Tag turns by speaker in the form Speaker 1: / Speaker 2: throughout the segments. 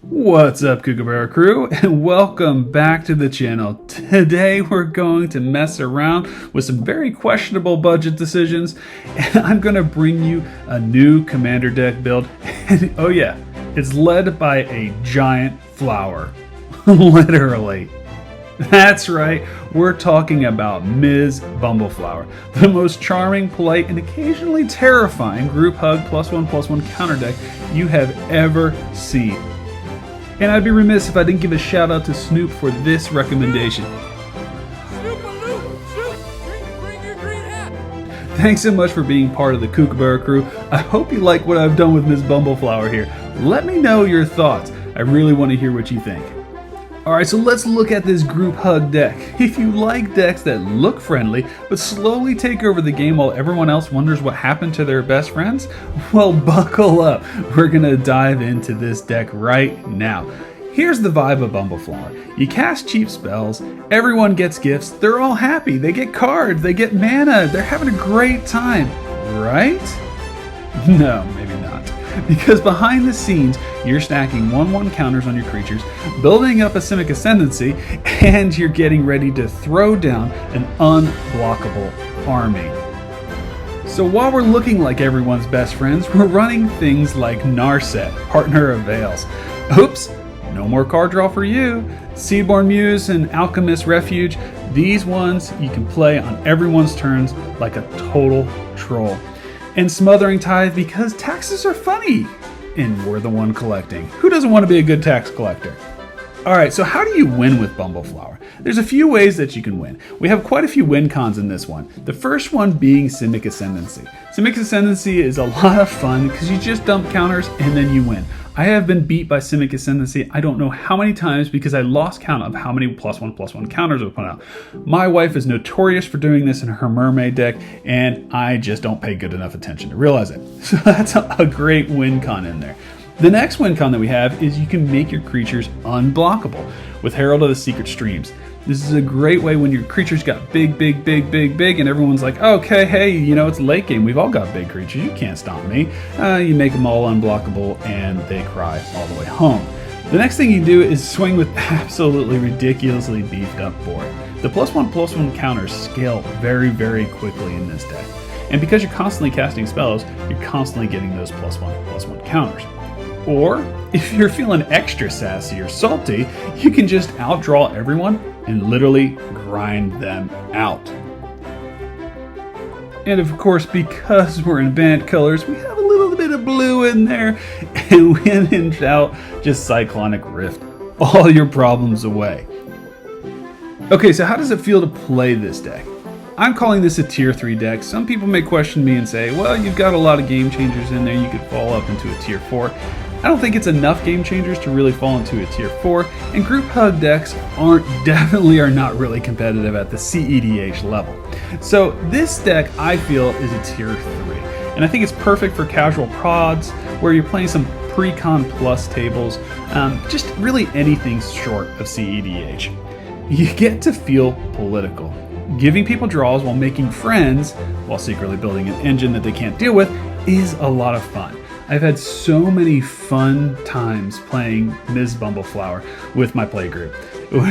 Speaker 1: What's up, Kookaburra crew, and welcome back to the channel. Today we're going to mess around with some very questionable budget decisions, and I'm going to bring you a new commander deck build. And oh yeah, it's led by a giant flower. Literally. That's right, we're talking about Ms Bumbleflower, the most charming, polite, and occasionally terrifying group hug +1/+1 counter deck you have ever seen. And I'd be remiss if I didn't give a shout out to Snoop for this recommendation.
Speaker 2: Bring your green hat.
Speaker 1: Thanks so much for being part of the Kookaburra crew. I hope you like what I've done with Ms Bumbleflower here. Let me know your thoughts. I really want to hear what you think. Alright, so let's look at this group hug deck. If you like decks that look friendly, but slowly take over the game while everyone else wonders what happened to their best friends, well, buckle up. We're gonna dive into this deck right now. Here's the vibe of Bumbleflower. You cast cheap spells, everyone gets gifts, they're all happy, they get cards, they get mana, they're having a great time, right? No, maybe not. Because behind the scenes, you're stacking 1/1 counters on your creatures, building up a Simic Ascendancy, and you're getting ready to throw down an unblockable army. So while we're looking like everyone's best friends, we're running things like Narset, Partner of Veils. Oops, no more card draw for you. Seedborn Muse and Alchemist Refuge, these ones you can play on everyone's turns like a total troll. And Smothering Tithe because taxes are funny, and we're the one collecting. Who doesn't want to be a good tax collector? Alright, so how do you win with Bumbleflower? There's a few ways that you can win. We have quite a few Wincons in this one. The first one being Simic Ascendancy. Simic Ascendancy is a lot of fun because you just dump counters and then you win. I have been beat by Simic Ascendancy I don't know how many times because I lost count of how many +1/+1 counters I put out. My wife is notorious for doing this in her mermaid deck, and I just don't pay good enough attention to realize it. So that's a great win con in there. The next win con that we have is you can make your creatures unblockable with Herald of the Secret Streams. This is a great way when your creatures got big, and everyone's like, okay, hey, you know, it's late game. We've all got big creatures. You can't stop me. You make them all unblockable, and they cry all the way home. The next thing you do is swing with absolutely ridiculously beefed up board. The +1/+1 counters scale very, very quickly in this deck. And because you're constantly casting spells, you're constantly getting those +1/+1 counters. Or, if you're feeling extra sassy or salty, you can just outdraw everyone and literally grind them out. And of course, because we're in band colors, we have a little bit of blue in there, and when in doubt, just Cyclonic Rift all your problems away. Okay, so how does it feel to play this deck? I'm calling this a tier 3 deck. Some people may question me and say, well, you've got a lot of game changers in there, you could fall up into a tier 4. I don't think it's enough game changers to really fall into a tier 4, and group hug decks definitely are not really competitive at the CEDH level. So this deck, I feel, is a tier 3, and I think it's perfect for casual prods, where you're playing some pre-con plus tables, just really anything short of CEDH. You get to feel political. Giving people draws while making friends, while secretly building an engine that they can't deal with, is a lot of fun. I've had so many fun times playing Ms Bumbleflower with my playgroup.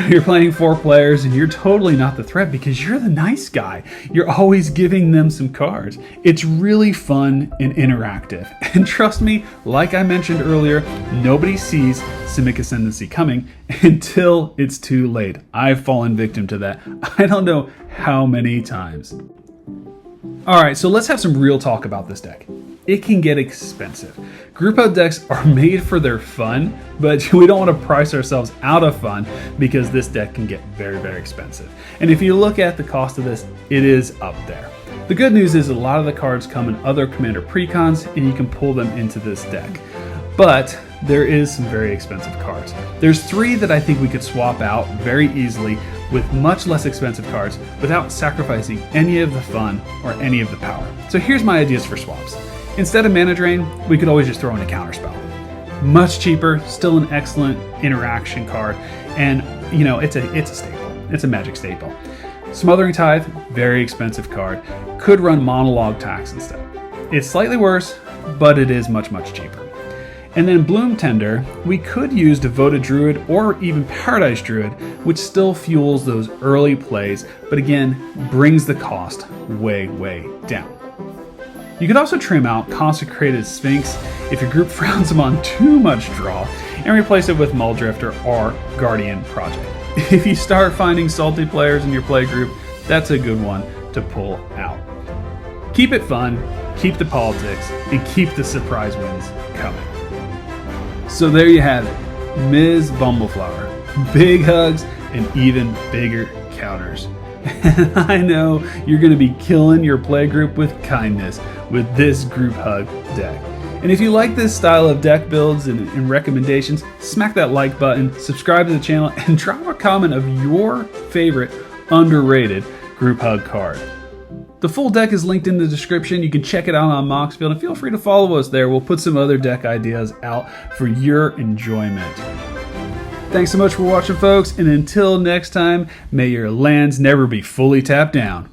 Speaker 1: You're playing 4 players and you're totally not the threat because you're the nice guy. You're always giving them some cards. It's really fun and interactive. And trust me, like I mentioned earlier, nobody sees Simic Ascendancy coming until it's too late. I've fallen victim to that. I don't know how many times. Alright, so let's have some real talk about this deck. It can get expensive. Group hug decks are made for their fun, but we don't want to price ourselves out of fun because this deck can get very, very expensive. And if you look at the cost of this, it is up there. The good news is a lot of the cards come in other commander precons and you can pull them into this deck. But there is some very expensive cards. There's 3 that I think we could swap out very easily with much less expensive cards without sacrificing any of the fun or any of the power. So here's my ideas for swaps. Instead of Mana Drain, we could always just throw in a counterspell. Much cheaper, still an excellent interaction card, and you know, it's a staple. It's a Magic staple. Smothering Tithe, very expensive card. Could run Monologue Tax instead. It's slightly worse, but it is much, much cheaper. And then Bloom Tender, we could use Devoted Druid or even Paradise Druid, which still fuels those early plays, but again, brings the cost way, way down. You could also trim out Consecrated Sphinx if your group frowns upon too much draw, and replace it with Muldrifter or Guardian Project. If you start finding salty players in your play group, that's a good one to pull out. Keep it fun, keep the politics, and keep the surprise wins coming. So there you have it, Ms Bumbleflower. Big hugs and even bigger counters. And I know you're going to be killing your play group with kindness with this group hug deck. And if you like this style of deck builds and recommendations, smack that like button, subscribe to the channel, and drop a comment of your favorite underrated group hug card. The full deck is linked in the description. You can check it out on Moxfield, and feel free to follow us there. We'll put some other deck ideas out for your enjoyment. Thanks so much for watching, folks, and until next time, may your lands never be fully tapped down.